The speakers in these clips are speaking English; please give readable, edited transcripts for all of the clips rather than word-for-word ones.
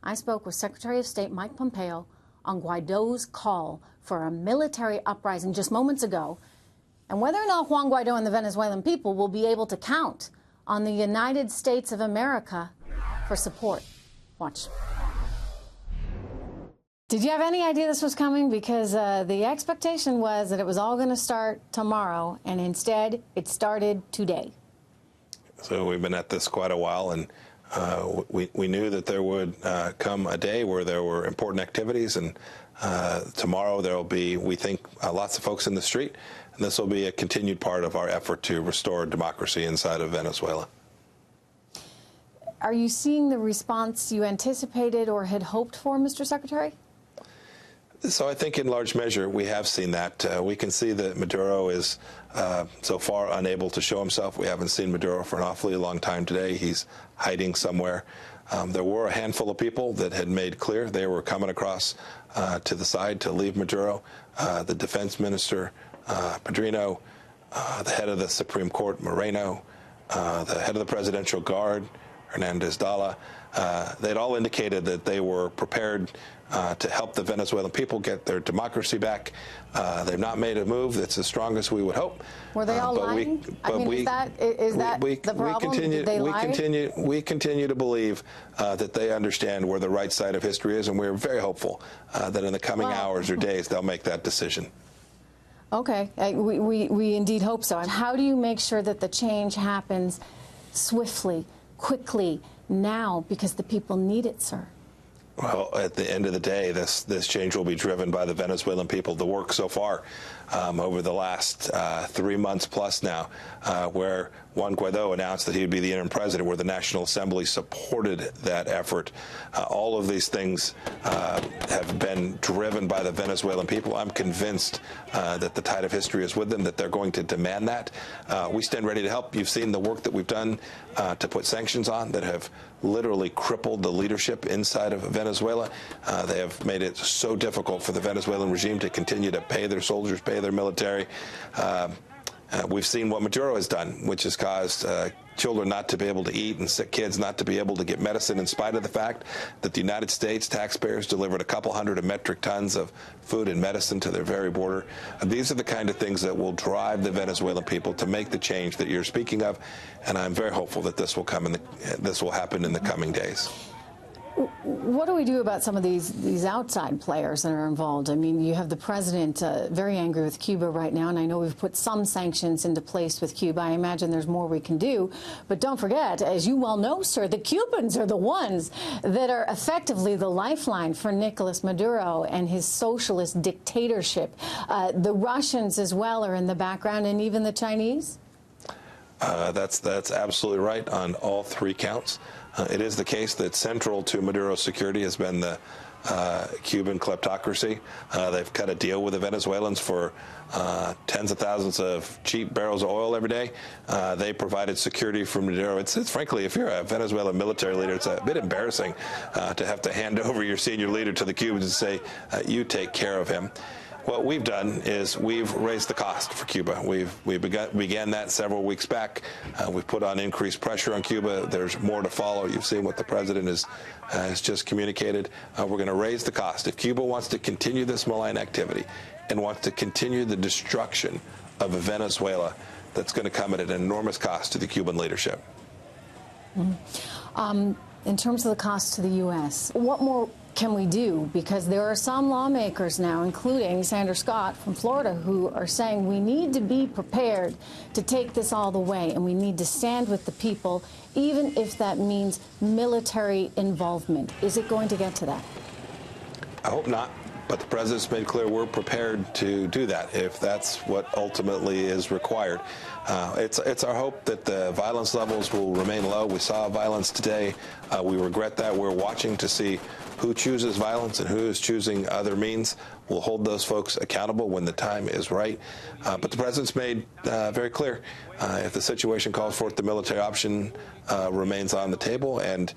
I spoke with Secretary of State Mike Pompeo on Guaido's call for a military uprising just moments ago, and whether or not Juan Guaido and the Venezuelan people will be able to count on the United States of America for support. Watch. Did you have any idea this was coming? Because the expectation was that it was all going to start tomorrow, and instead it started today. So we've been at this quite a while, and we knew that there would come a day where there were important activities, and tomorrow there will be, we think, lots of folks in the street, and this will be a continued part of our effort to restore democracy inside of Venezuela. Are you seeing the response you anticipated or had hoped for, Mr. Secretary? So I think in large measure we have seen that. We can see that Maduro is so far unable to show himself. We haven't seen Maduro for an awfully long time today. He's hiding somewhere. There were a handful of people that had made clear they were coming across to the side to leave Maduro. The defense minister, Pedrino, the head of the Supreme Court, Moreno, the head of the Presidential Guard, Hernandez Dalla. They'd all indicated that they were prepared to help the Venezuelan people get their democracy back. They've not made a move that's as strong as we would hope. Were they all lying? Is that the problem? We continue to believe that they understand where the right side of history is, and we're very hopeful that in the coming hours or days they'll make that decision. Okay, we indeed hope so. And how do you make sure that the change happens swiftly, quickly, now, because the people need it, sir? Well, at the end of the day, this change will be driven by the Venezuelan people. The work so far over the last 3 months plus now, where Juan Guaido announced that he would be the interim president, where the National Assembly supported that effort. All of these things have been driven by the Venezuelan people. I'm convinced that the tide of history is with them, that they're going to demand that. We stand ready to help. You've seen the work that we've done to put sanctions on that have literally crippled the leadership inside of Venezuela. They have made it so difficult for the Venezuelan regime to continue to pay their soldiers, pay their military. We've seen what Maduro has done, which has caused children not to be able to eat and sick kids not to be able to get medicine, in spite of the fact that the United States taxpayers delivered a couple hundred of metric tons of food and medicine to their very border. These are the kind of things that will drive the Venezuelan people to make the change that you're speaking of, and I'm very hopeful that this will happen in the coming days. What do we do about some of these outside players that are involved? I mean, you have the president very angry with Cuba right now, and I know we've put some sanctions into place with Cuba. I imagine there's more we can do. But don't forget, as you well know, sir, the Cubans are the ones that are effectively the lifeline for Nicolás Maduro and his socialist dictatorship. The Russians as well are in the background, and even the Chinese? That's absolutely right on all three counts. It is the case that central to Maduro's security has been the Cuban kleptocracy. They've cut a deal with the Venezuelans for tens of thousands of cheap barrels of oil every day. They provided security for Maduro. It's frankly, if you're a Venezuelan military leader, it's a bit embarrassing to have to hand over your senior leader to the Cubans and say, you take care of him. What we've done is we've raised the cost for Cuba. We began that several weeks back. We've put on increased pressure on Cuba. There's more to follow. You've seen what the president has just communicated. We're going to raise the cost. If Cuba wants to continue this malign activity and wants to continue the destruction of Venezuela, that's going to come at an enormous cost to the Cuban leadership. In terms of the cost to the U.S., what more can we do? Because there are some lawmakers now, including Senator Scott from Florida, who are saying we need to be prepared to take this all the way, and we need to stand with the people, even if that means military involvement. Is it going to get to that? I hope not. But the president's made clear we're prepared to do that if that's what ultimately is required. It's our hope that the violence levels will remain low. We saw violence today. We regret that. We're watching to see who chooses violence and who is choosing other means. We'll hold those folks accountable when the time is right. But the president's made very clear if the situation calls for it, the military option remains on the table. And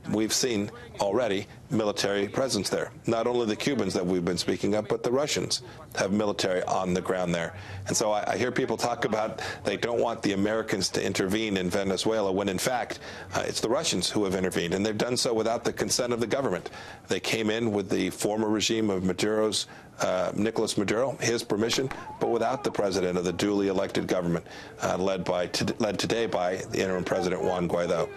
we've seen already military presence there. Not only the Cubans that we've been speaking of, but the Russians have military on the ground there. And so I hear people talk about they don't want the Americans to intervene in Venezuela, when in fact it's the Russians who have intervened, and they've done so without the consent of the government. They came in with the former regime of Maduro's Nicolás Maduro, his permission, but without the president of the duly elected government, led today by the interim president Juan Guaidó.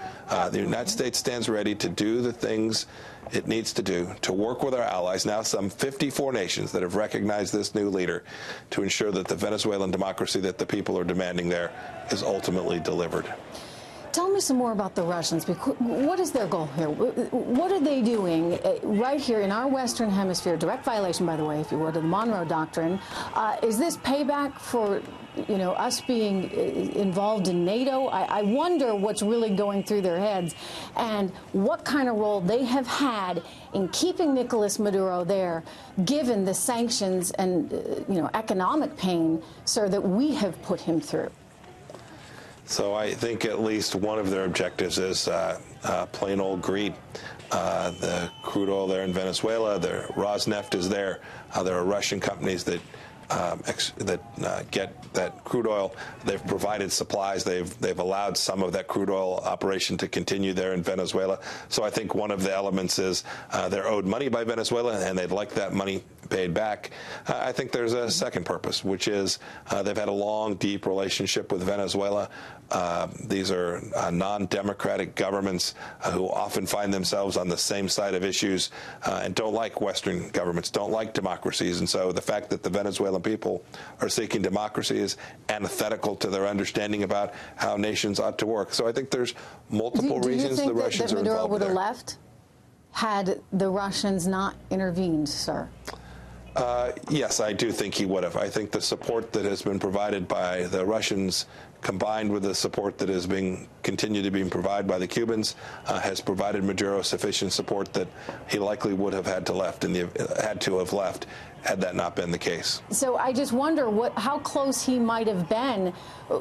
The United States stands ready to do the things it needs to do to work with our allies, now some 54 nations that have recognized this new leader, to ensure that the Venezuelan democracy that the people are demanding there is ultimately delivered. Tell me some more about the Russians. What is their goal here? What are they doing right here in our Western Hemisphere? Direct violation, by the way, if you would, of the Monroe Doctrine. Is this payback for, us being involved in NATO? I wonder what's really going through their heads and what kind of role they have had in keeping Nicolás Maduro there, given the sanctions and, economic pain, sir, that we have put him through. So I think at least one of their objectives is plain old greed. The crude oil there in Venezuela, the Rosneft is there. There are Russian companies that get that crude oil. They've provided supplies. They've allowed some of that crude oil operation to continue there in Venezuela. So I think one of the elements is they're owed money by Venezuela, and they'd like that money paid back. I think there's a second purpose, which is they've had a long, deep relationship with Venezuela. These are non-democratic governments who often find themselves on the same side of issues and don't like Western governments, don't like democracies. And so the fact that the Venezuelan people are seeking democracy is antithetical to their understanding about how nations ought to work. So I think there's multiple reasons the Russians are involved there. Do you think that Maduro would have left had the Russians not intervened, sir? Yes, I do think he would have. I think the support that has been provided by the Russians, combined with the support that is being continued to be provided by the Cubans, has provided Maduro sufficient support that he likely would have had to have left had that not been the case. So I just wonder how close he might have been.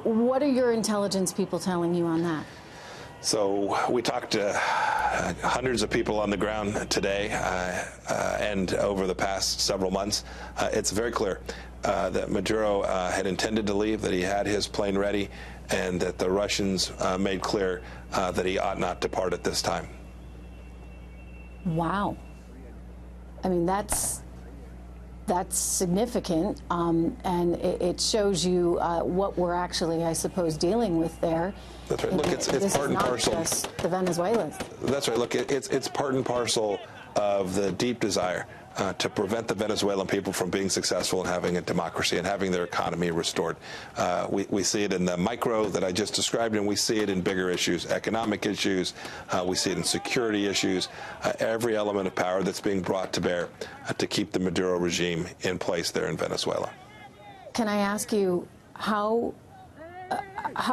What are your intelligence people telling you on that? So we talked to hundreds of people on the ground today and over the past several months. It's very clear that Maduro had intended to leave, that he had his plane ready, and that the Russians made clear that he ought not depart at this time. Wow. I mean, that's significant, and it shows you what we're actually, I suppose, dealing with there. That's right. Look, it's part and parcel. Just the Venezuelans. That's right. Look, it's part and parcel of the deep desire to prevent the Venezuelan people from being successful in having a democracy and having their economy restored. We see it in the micro that I just described, and we see it in bigger issues, economic issues. We see it in security issues, every element of power that's being brought to bear to keep the Maduro regime in place there in Venezuela. Can I ask you, how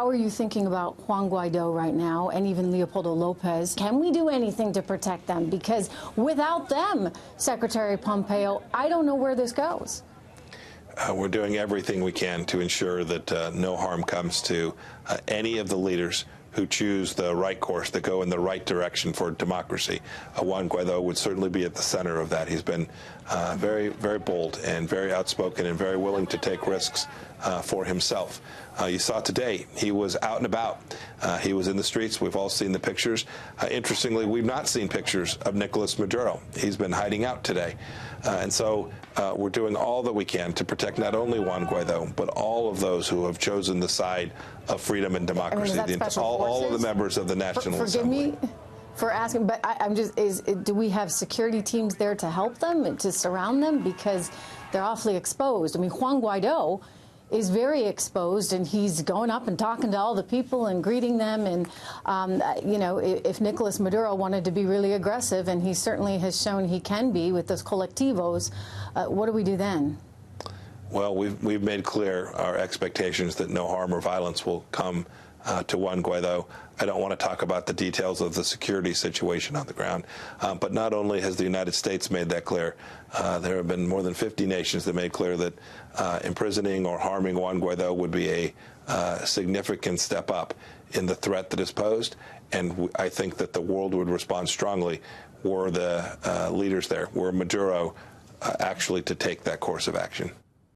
are you thinking about Juan Guaidó right now, and even Leopoldo Lopez? Can we do anything to protect them? Because without them, Secretary Pompeo, I don't know where this goes. We're doing everything we can to ensure that no harm comes to any of the leaders who choose the right course, that go in the right direction for democracy. Juan Guaidó would certainly be at the center of that. He's been very, very bold and very outspoken and very willing to take risks for himself. You saw today, he was out and about. He was in the streets. We've all seen the pictures. Interestingly, we've not seen pictures of Nicolás Maduro. He's been hiding out today. And so we're doing all that we can to protect not only Juan Guaidó, but all of those who have chosen the side of freedom and democracy. All of the members of the National Assembly. Forgive me for asking, but do we have security teams there to help them and to surround them? Because they're awfully exposed. I mean, Juan Guaidó is very exposed, and he's going up and talking to all the people and greeting them. And, if Nicolás Maduro wanted to be really aggressive, and he certainly has shown he can be with those colectivos, what do we do then? Well, we've made clear our expectations that no harm or violence will come to Juan Guaidó. I don't want to talk about the details of the security situation on the ground, but not only has the United States made that clear, there have been more than 50 nations that made clear that imprisoning or harming Juan Guaidó would be a significant step up in the threat that is posed, and I think that the world would respond strongly were the leaders there, were Maduro actually to take that course of action.